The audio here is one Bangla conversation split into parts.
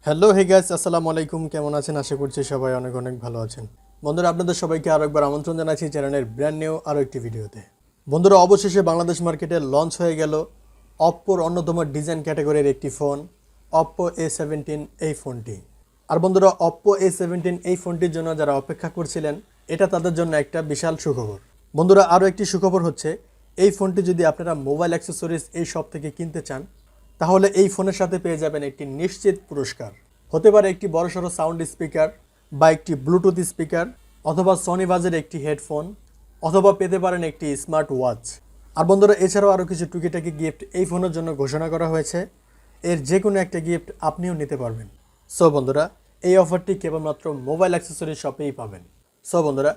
হ্যালো হে গাইস, আসসালামু আলাইকুম। কেমন আছেন? আশা করছি সবাই অনেক অনেক ভালো আছেন। বন্ধুরা, আপনাদের সবাইকে আরও একবার আমন্ত্রণ জানাচ্ছি চ্যানেলের ব্র্যান্ড নিউ আরও একটি ভিডিওতে। বন্ধুরা, অবশেষে বাংলাদেশ মার্কেটে লঞ্চ হয়ে গেল অপ্পোর অন্যতম ডিজাইন ক্যাটাগরির একটি ফোন, অপ্পো A17 এই ফোনটি। আর বন্ধুরা, অপ্পো A17 এই ফোনটির জন্য যারা অপেক্ষা করছিলেন, এটা তাদের জন্য একটা বিশাল সুখবর। বন্ধুরা, আরও একটি সুখবর হচ্ছে, এই ফোনটি যদি আপনারা মোবাইল অ্যাক্সেসরিজ এই শপ থেকে কিনতে চান, তাহলে এই ফোনের সাথে পেয়ে যাবেন একটি নিশ্চিত পুরস্কার। হতে পারে একটি বড়সড় সাউন্ড স্পিকার বা একটি ব্লুটুথ স্পিকার, অথবা সনি বাজের একটি হেডফোন, অথবা পেতে পারেন একটি স্মার্ট ওয়াচ। আর বন্ধুরা, এছাড়াও আরও কিছু টুকিটাকি গিফট এই ফোনের জন্য ঘোষণা করা হয়েছে। এর যে কোনো একটা গিফট আপনিও নিতে পারবেন। সো বন্ধুরা, এই অফারটি কেবলমাত্র মোবাইল অ্যাক্সেসরি শপেই পাবেন। সো বন্ধুরা,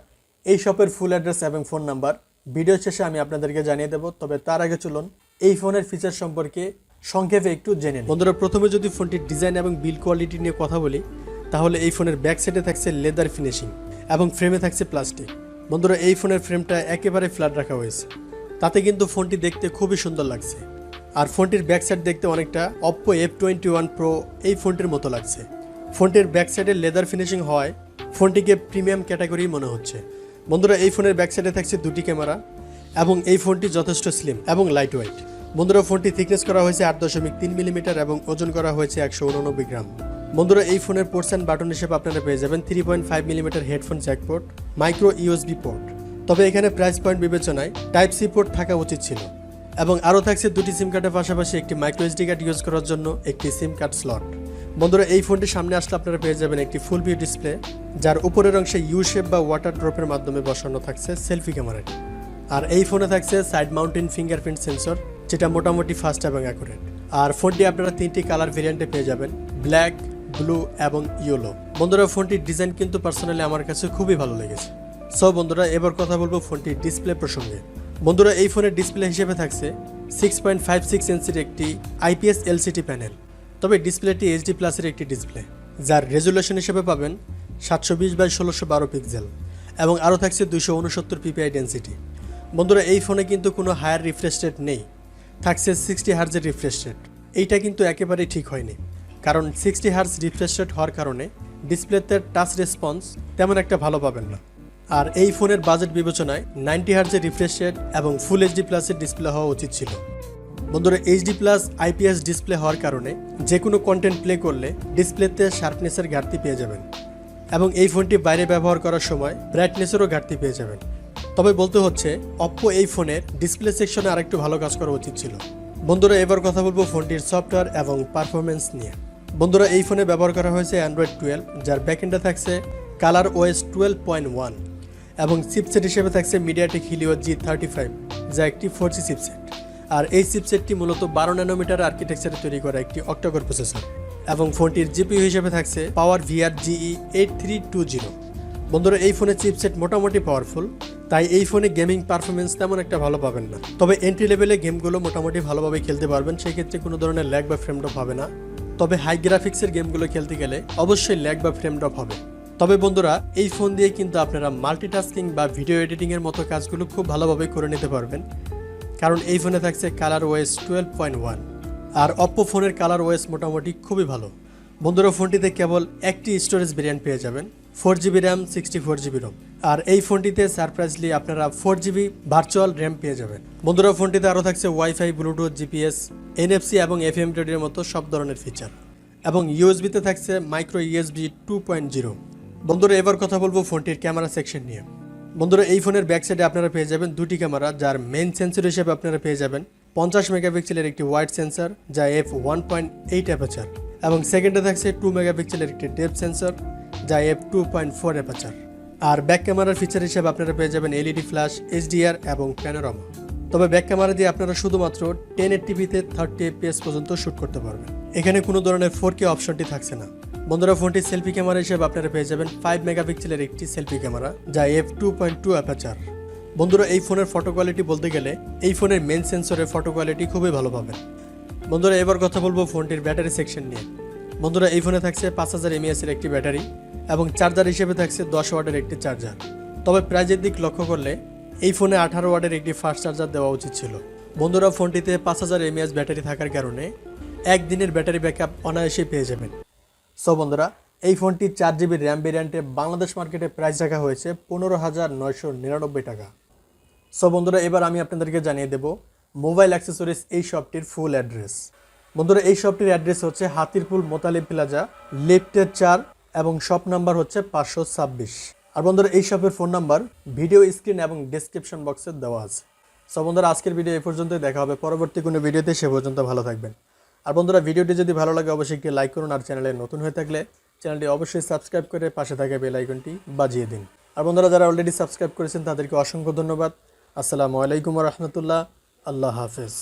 এই শপের ফুল অ্যাড্রেস এবং ফোন নাম্বার ভিডিও শেষে আমি আপনাদেরকে জানিয়ে দেব। তবে তার আগে চলুন এই ফোনের ফিচার সম্পর্কে সংক্ষেপে একটু জেনে নিন। বন্ধুরা, প্রথমে যদি ফোনটির ডিজাইন এবং বিল্ড কোয়ালিটি নিয়ে কথা বলি, তাহলে এই ফোনের ব্যাক সাইডে থাকছে লেদার ফিনিশিং এবং ফ্রেমে থাকছে প্লাস্টিক। বন্ধুরা, এই ফোনের ফ্রেমটা একেবারে ফ্ল্যাট রাখা হয়েছে, তাতে কিন্তু ফোনটি দেখতে খুবই সুন্দর লাগছে। আর ফোনটির ব্যাক সাইড দেখতে অনেকটা Oppo F21 Pro এই ফোনটির মতো লাগছে। ফোনটির ব্যাক সাইডে লেদার ফিনিশিং হয় ফোনটিকে প্রিমিয়াম ক্যাটাগরি মনে হচ্ছে। বন্ধুরা, এই ফোনের ব্যাক সাইডে থাকছে দুটি ক্যামেরা এবং এই ফোনটি যথেষ্ট স্লিম এবং লাইট ওয়েট। বন্ধুরা, ফোনটি থিকনেস করা হয়েছে 8.3 মিলিমিটার এবং ওজন করা হয়েছে 189 গ্রাম। বন্ধুরা, এই ফোনের পোর্টস অ্যান্ড বাটন হিসেবে আপনারা পেয়ে যাবেন 3.5 millimetre headphone Jack port, micro USB port. তবে এখানে প্রাইস পয়েন্ট বিবেচনায় টাইপ সি পোর্ট থাকা উচিত ছিল। এবং আরও থাকছে দুটি সিম কার্ডের পাশাপাশি একটি মাইক্রো SD কার্ড ইউজ করার জন্য একটি সিম কার্ড স্লট। বন্ধুরা, এই ফোনটির সামনে আসলে আপনারা পেয়ে যাবেন একটি ফুল ভিউ ডিসপ্লে, যার উপরের অংশে ইউ শেপ বা ওয়াটার ড্রপের মাধ্যমে বসানো থাকছে সেলফি ক্যামেরাটি। আর এই ফোনে থাকছে সাইড মাউন্টেন ফিঙ্গারপ্রিন্ট সেন্সর, যেটা মোটামুটি ফাস্ট এবং অ্যাকুরেট। আর ফোনটি আপনারা তিনটি কালার ভেরিয়েন্টে পেয়ে যাবেন, ব্ল্যাক, ব্লু এবং ইয়েলো। বন্ধুরা, ফোনটির ডিজাইন কিন্তু পার্সোনালি আমার কাছে খুবই ভালো লেগেছে। সো বন্ধুরা, এবার কথা বলবো ফোনটির ডিসপ্লে প্রসঙ্গে। বন্ধুরা, এই ফোনের ডিসপ্লে হিসেবে থাকছে 6.56 ইঞ্চির একটি IPS LCD প্যানেল। তবে ডিসপ্লেটি HD প্লাসের একটি ডিসপ্লে, যার রেজুলেশন হিসেবে পাবেন 720x1612 পিক্সেল এবং আরও থাকছে 269 PPI ডেন্সিটি। বন্ধুরা, এই ফোনে কিন্তু কোনো হায়ার রিফ্রেশ রেট নেই, থাকছে 60 হার্জের রিফ্রেশ রেট। এইটা কিন্তু একেবারেই ঠিক হয়নি, কারণ 60 হার্জ রিফ্রেশ রেট হওয়ার কারণে ডিসপ্লেতে টাচ রেসপন্স তেমন একটা ভালো পাবেন না। আর এই ফোনের বাজেট বিবেচনায় 90 হার্জের রিফ্রেশ রেট এবং ফুল HD প্লাসের ডিসপ্লে হওয়া উচিত ছিল। বন্ধুরা, HD প্লাস IPS ডিসপ্লে হওয়ার কারণে যে কোনো কন্টেন্ট প্লে করলে ডিসপ্লেতে শার্পনেসের ঘাটতি পেয়ে যাবেন এবং এই ফোনটি বাইরে ব্যবহার করার সময় ব্রাইটনেসেরও ঘাটতি পেয়ে যাবেন। তবে বলতে হচ্ছে, অপ্পো এই ফোনের ডিসপ্লে সেকশনে আরেকটু ভালো কাজ করা উচিত ছিল। বন্ধুরা, এবার কথা বলবো ফোনটির সফটওয়্যার এবং পারফরমেন্স নিয়ে। বন্ধুরা, এই ফোনে ব্যবহার করা হয়েছে Android 12, যার ব্যাকএন্ডে থাকছে ColorOS 12.1 এবং চিপসেট হিসেবে থাকছে MediaTek Helio G35, যা একটি 4G চিপসেট। আর এই চিপসেটটি মূলত 12 ন্যানোমিটার আর্কিটেকচারে তৈরি করা একটি অক্টাকোর প্রসেসর এবং ফোনটির GPU হিসেবে থাকছে পাওয়ার VR GE8320। বন্ধুরা, এই ফোনের চিপসেট মোটামুটি পাওয়ারফুল, তাই এই ফোনে গেমিং পারফরমেন্স তেমন একটা ভালো পাবেন না। তবে এন্ট্রি লেভেলে গেমগুলো মোটামুটি ভালোভাবে খেলতে পারবেন, সেক্ষেত্রে কোনো ধরনের ল্যাগ বা ফ্রেম ড্রপ হবে না। তবে হাই গ্রাফিক্সের গেমগুলো খেলতে গেলে অবশ্যই ল্যাগ বা ফ্রেম ড্রপ হবে। তবে বন্ধুরা, এই ফোন দিয়ে কিন্তু আপনারা মাল্টিটাস্কিং বা ভিডিও এডিটিংয়ের মতো কাজগুলো খুব ভালোভাবে করে নিতে পারবেন, কারণ এই ফোনে থাকছে ColorOS 12.1। আর অপ্পো ফোনের ColorOS মোটামুটি খুবই ভালো। বন্ধুরা, ফোনটিতে কেবল একটি স্টোরেজ ভেরিয়েন্ট পেয়ে যাবেন, 4GB RAM 64GB ROM। আর এই ফোনটিতে সারপ্রাইজলি আপনারা 4GB ভার্চুয়াল র্যাম পেয়ে যাবেন। বন্ধুরা, ফোনটিতে আরও থাকছে ওয়াইফাই, ব্লুটুথ, GPS, NFC এবং FM রেডিওর মতো সব ধরনের ফিচার এবং USB-তে থাকছে মাইক্রো USB 2.0। বন্ধুরা, এবার কথা বলবো ফোনটির ক্যামেরা সেকশন নিয়ে। বন্ধুরা, এই ফোনের ব্যাক সাইডে আপনারা পেয়ে যাবেন দুটি ক্যামেরা, যার মেইন সেন্সর হিসেবে আপনারা পেয়ে যাবেন 50 মেগাপিক্সেলের একটি ওয়াইড সেন্সর, যা f1.8 অ্যাপারচার এবং সেকেন্ডে থাকছে 2 মেগাপিক্সেলের একটি ডেপথ সেন্সর, যা f2.4 অ্যাপারচার। আর ব্যাক ক্যামেরার ফিচার হিসেবে আপনারা পেয়ে যাবেন LED ফ্ল্যাশ, HDR এবং প্যানোরামা। তবে ব্যাক ক্যামেরা দিয়ে আপনারা শুধুমাত্র 1080p-তে 30 fps পর্যন্ত শ্যুট করতে পারবেন। এখানে কোনো ধরনের 4K অপশনটি থাকছে না। বন্ধুরা, ফোনটি সেলফি ক্যামেরা হিসেবে আপনারা পেয়ে যাবেন 5 মেগাপিক্সেলের একটি সেলফি ক্যামেরা, যা f2.2 অ্যাপারচার। বন্ধুরা, এই ফোনের ফটো কোয়ালিটি বলতে গেলে এই ফোনের মেন সেন্সরের ফটো কোয়ালিটি খুবই ভালো পাবেন। বন্ধুরা, এবার কথা বলবো ফোনটির ব্যাটারি সেকশন নিয়ে। বন্ধুরা, এই ফোনে থাকছে 5000 mAh এর একটি ব্যাটারি এবং চার্জার হিসেবে থাকছে 10 ওয়াটের একটি চার্জার। তবে প্রাইজের দিক লক্ষ্য করলে এই ফোনে 18 ওয়াটের একটি ফাস্ট চার্জার দেওয়া উচিত ছিল। বন্ধুরা, ফোনটিতে 5000 mAh ব্যাটারি থাকার কারণে একদিনের ব্যাটারি ব্যাকআপ অনায়াসেই পেয়ে যাবেন। সো বন্ধুরা, এই ফোনটি 4GB র্যাম ভেরিয়েন্টে বাংলাদেশ মার্কেটে প্রাইস রাখা হয়েছে 15,999 টাকা। সো বন্ধুরা, এবার আমি আপনাদেরকে জানিয়ে দেব মোবাইল অ্যাক্সেসরিজ এই শপটির ফুল অ্যাড্রেস। বন্ধুরা, এই শপটির অ্যাড্রেস হচ্ছে হাতিরপুল মোতালিব প্লাজা, লিফটের 4 এবং শপ নাম্বার হচ্ছে 526। আর বন্ধুরা, এই শপের ফোন নাম্বার ভিডিও স্ক্রিন এবং ডেসক্রিপশন বক্সে দেওয়া আছে। সো বন্ধুরা, আজকের ভিডিও এই পর্যন্তই। দেখা হবে পরবর্তী কোনো ভিডিওতে, সে পর্যন্ত ভালো থাকবেন। আর বন্ধুরা, ভিডিওটি যদি ভালো লাগে অবশ্যই একটি লাইক করুন, আর চ্যানেলে নতুন হয়ে থাকলে চ্যানেলটি অবশ্যই সাবস্ক্রাইব করে পাশে থাকা বেল আইকনটি বাজিয়ে দিন। আর বন্ধুরা, যারা অলরেডি সাবস্ক্রাইব করেছেন তাদেরকে অসংখ্য ধন্যবাদ। আসসালামু আলাইকুম ওয়া রাহমাতুল্লাহ। আল্লাহ হাফেজ।